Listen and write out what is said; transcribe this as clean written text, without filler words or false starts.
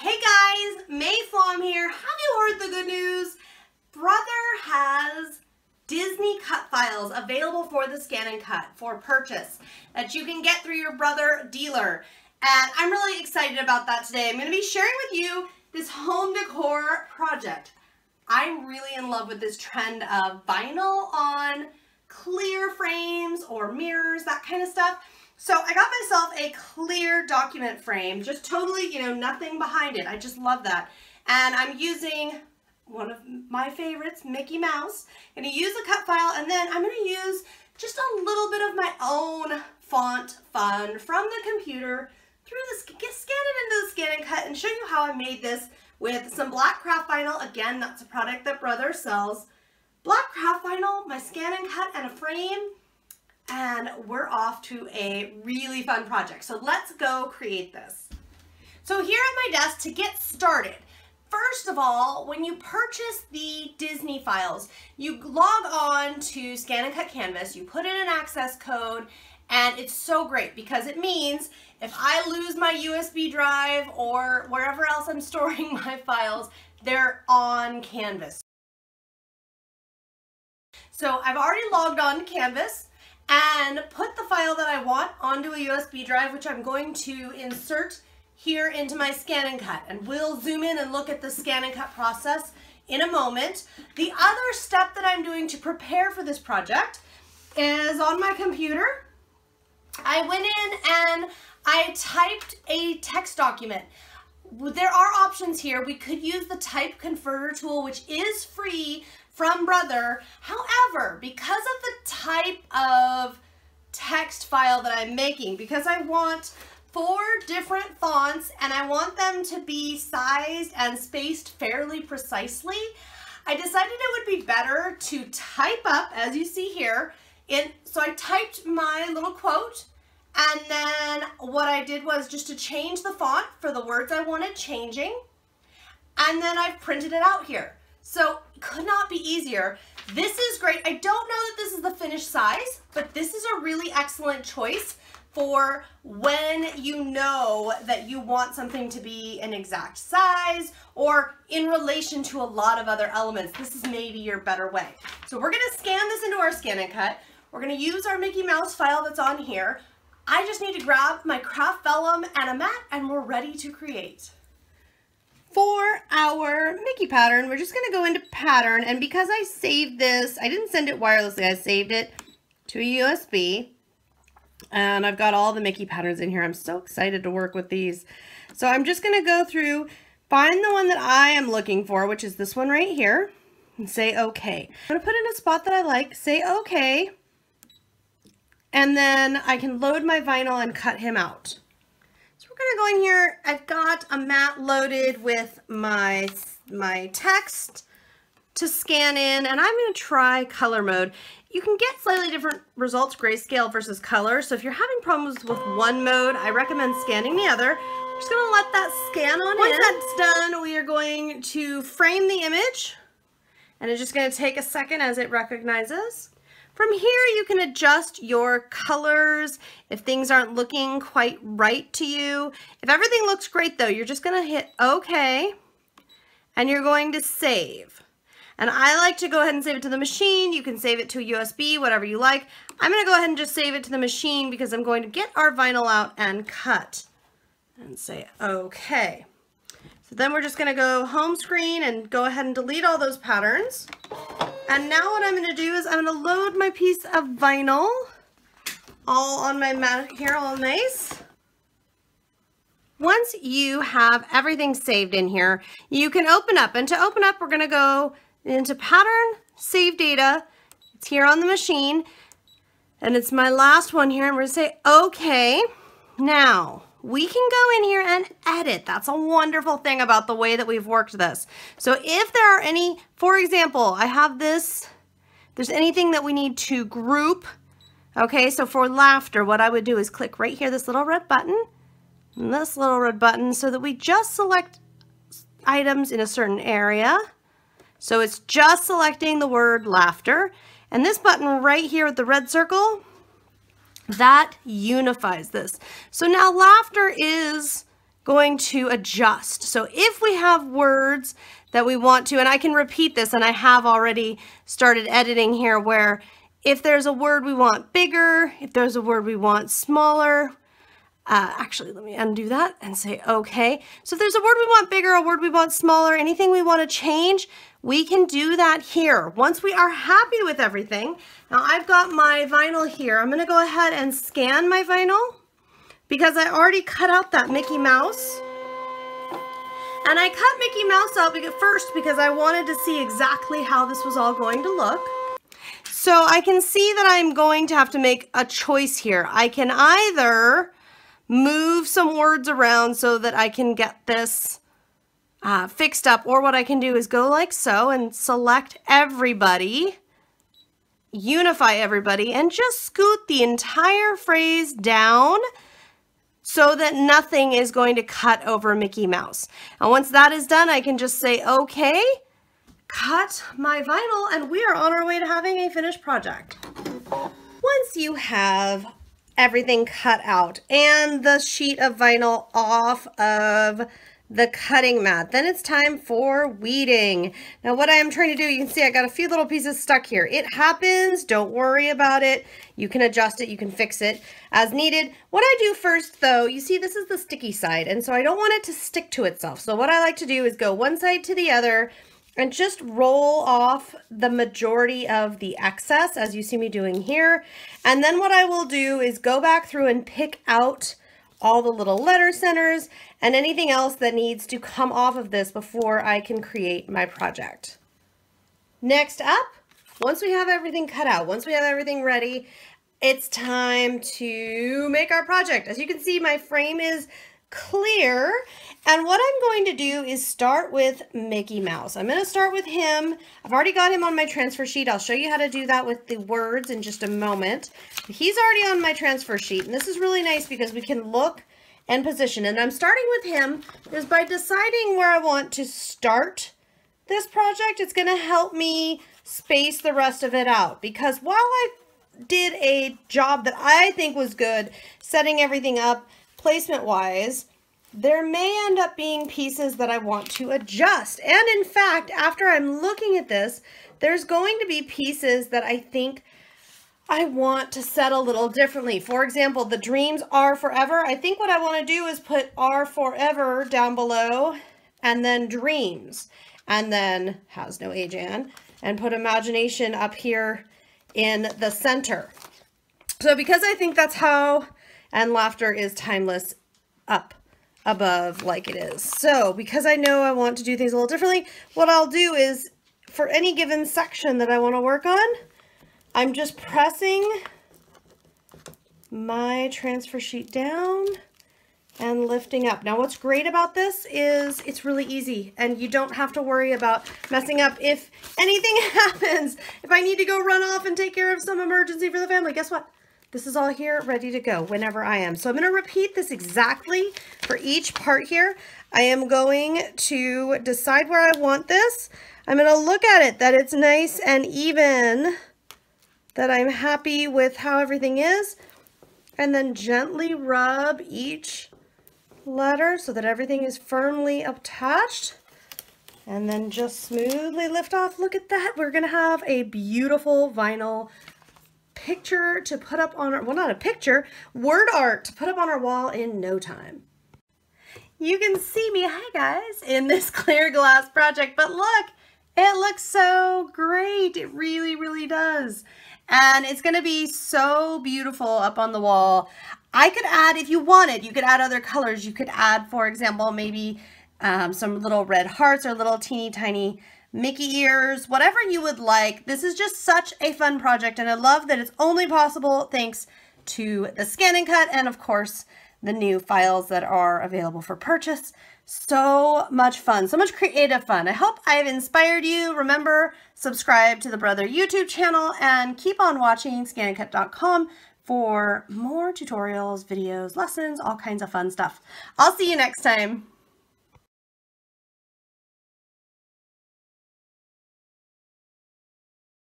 Hey guys, May Flom here. Have you heard the good news? Brother has Disney cut files available for the ScanNCut for purchase that you can get through your Brother dealer. And I'm really excited about that today. I'm going to be sharing with you this home decor project. I'm really in love with this trend of vinyl on clear frames or mirrors, that kind of stuff. So I got myself a clear document frame, just totally, nothing behind it. I just love that. And I'm using one of my favorites, Mickey Mouse. I'm going to use a cut file, and then I'm going to use just a little bit of my own font fun from the computer through the scan it into the ScanNCut and show you how I made this with some black craft vinyl. Again, that's a product that Brother sells. Black craft vinyl, my ScanNCut, and a frame. And we're off to a really fun project. So let's go create this. So here at my desk to get started, first of all, when you purchase the Disney files, you log on to ScanNCut Canvas, you put in an access code, and it's so great because it means if I lose my USB drive or wherever else I'm storing my files, they're on Canvas. So I've already logged on to Canvas and put the file that I want onto a USB drive, which I'm going to insert here into my ScanNCut. And we'll zoom in and look at the ScanNCut process in a moment. The other step that I'm doing to prepare for this project is on my computer. I went in and I typed a text document. There are options here. We could use the type converter tool, which is free from Brother. However, because of the type of text file that I'm making, because I want 4 different fonts and I want them to be sized and spaced fairly precisely, I decided it would be better to type up, as you see here. So I typed my little quote, and then what I did was just to change the font for the words I wanted changing, and then I've printed it out here. So it could not be easier. This is great. I don't know that this is the finished size, but this is a really excellent choice for when you know that you want something to be an exact size or in relation to a lot of other elements. This is maybe your better way. So we're gonna scan this into our ScanNCut. We're gonna use our Mickey Mouse file that's on here. I just need to grab my craft vellum and a mat, and we're ready to create. For our Mickey pattern, we're just going to go into pattern, and because I saved this, I didn't send it wirelessly, I saved it to a USB, and I've got all the Mickey patterns in here. I'm so excited to work with these. So I'm just going to go through, find the one that I am looking for, which is this one right here, and say okay. I'm going to put in a spot that I like, say okay, and then I can load my vinyl and cut him out. We're gonna go in here. I've got a mat loaded with my text to scan in, and I'm gonna try color mode. You can get slightly different results, grayscale versus color. So if you're having problems with one mode, I recommend scanning the other. I'm just gonna let that scan on in. Once that's done, we are going to frame the image, and it's just gonna take a second as it recognizes. From here, you can adjust your colors if things aren't looking quite right to you. If everything looks great though, you're just gonna hit OK, and you're going to save. And I like to go ahead and save it to the machine. You can save it to a USB, whatever you like. I'm gonna go ahead and just save it to the machine because I'm going to get our vinyl out and cut. And say OK. So then we're just gonna go home screen and go ahead and delete all those patterns. And now what I'm going to do is I'm going to load my piece of vinyl all on my mat here, all nice. Once you have everything saved in here, you can open up. And to open up, we're going to go into Pattern, Save Data. It's here on the machine. And it's my last one here. And we're going to say, OK. Now, we can go in here and edit. That's a wonderful thing about the way that we've worked this. So if there are any, for example, I have this, if there's anything that we need to group, okay, so for laughter, what I would do is click right here, this little red button, and this little red button, so that we just select items in a certain area. So it's just selecting the word laughter. And this button right here with the red circle, that unifies this. So now laughter is going to adjust. So if we have words that we want to, and I can repeat this, and I have already started editing here, where if there's a word we want bigger, if there's a word we want smaller, actually, let me undo that and say, okay. So if there's a word we want bigger, a word we want smaller, anything we want to change, we can do that here. Once we are happy with everything, now I've got my vinyl here. I'm gonna go ahead and scan my vinyl because I already cut out that Mickey Mouse. And I cut Mickey Mouse out first because I wanted to see exactly how this was all going to look. So I can see that I'm going to have to make a choice here. I can either move some words around so that I can get this fixed up, or what I can do is go like so and select everybody, unify everybody, and just scoot the entire phrase down so that nothing is going to cut over Mickey Mouse. And once that is done, I can just say, okay, cut my vinyl, and we are on our way to having a finished project. Once you have everything cut out and the sheet of vinyl off of the cutting mat, then it's time for weeding. Now what I am trying to do, you can see I got a few little pieces stuck here. It happens, don't worry about it. You can adjust it, you can fix it as needed. What I do first though, you see this is the sticky side, and so I don't want it to stick to itself. So what I like to do is go one side to the other and just roll off the majority of the excess, as you see me doing here. And then what I will do is go back through and pick out all the little letter centers and anything else that needs to come off of this before I can create my project. Next up, once we have everything cut out, once we have everything ready, it's time to make our project. As you can see, my frame is clear, and what I'm going to do is start with Mickey Mouse. I'm going to start with him. I've already got him on my transfer sheet. I'll show you how to do that with the words in just a moment. He's already on my transfer sheet, and this is really nice because we can look and position. And I'm starting with him is by deciding where I want to start this project. It's going to help me space the rest of it out, because while I did a job that I think was good setting everything up placement wise, there may end up being pieces that I want to adjust. And in fact, after I'm looking at this, there's going to be pieces that I think I want to set a little differently. For example, the dreams are forever. I think what I want to do is put are forever down below, and then dreams, and then has no age and put imagination up here in the center. So because I think that's how, and laughter is timeless up above like it is. So because I know I want to do things a little differently, what I'll do is for any given section that I want to work on, I'm just pressing my transfer sheet down and lifting up. Now what's great about this is it's really easy and you don't have to worry about messing up. If anything happens, if I need to go run off and take care of some emergency for the family, guess what? This is all here ready to go whenever I am. So I'm going to repeat this exactly for each part here. I am going to decide where I want this. I'm going to look at it, that it's nice and even, that I'm happy with how everything is, and then gently rub each letter so that everything is firmly attached, and then just smoothly lift off. Look at that. We're going to have a beautiful vinyl picture to put up on our, well, not a picture, word art to put up on our wall in no time. You can see me, hi guys, in this clear glass project, but look, it looks so great. It really, really does. And it's going to be so beautiful up on the wall. I could add, if you wanted, you could add other colors. You could add, for example, maybe some little red hearts or little teeny tiny Mickey ears, whatever you would like. This is just such a fun project, and I love that it's only possible thanks to the ScanNCut and, of course, the new files that are available for purchase. So much fun, so much creative fun. I hope I've inspired you. Remember, subscribe to the Brother YouTube channel and keep on watching ScanNCut.com for more tutorials, videos, lessons, all kinds of fun stuff. I'll see you next time.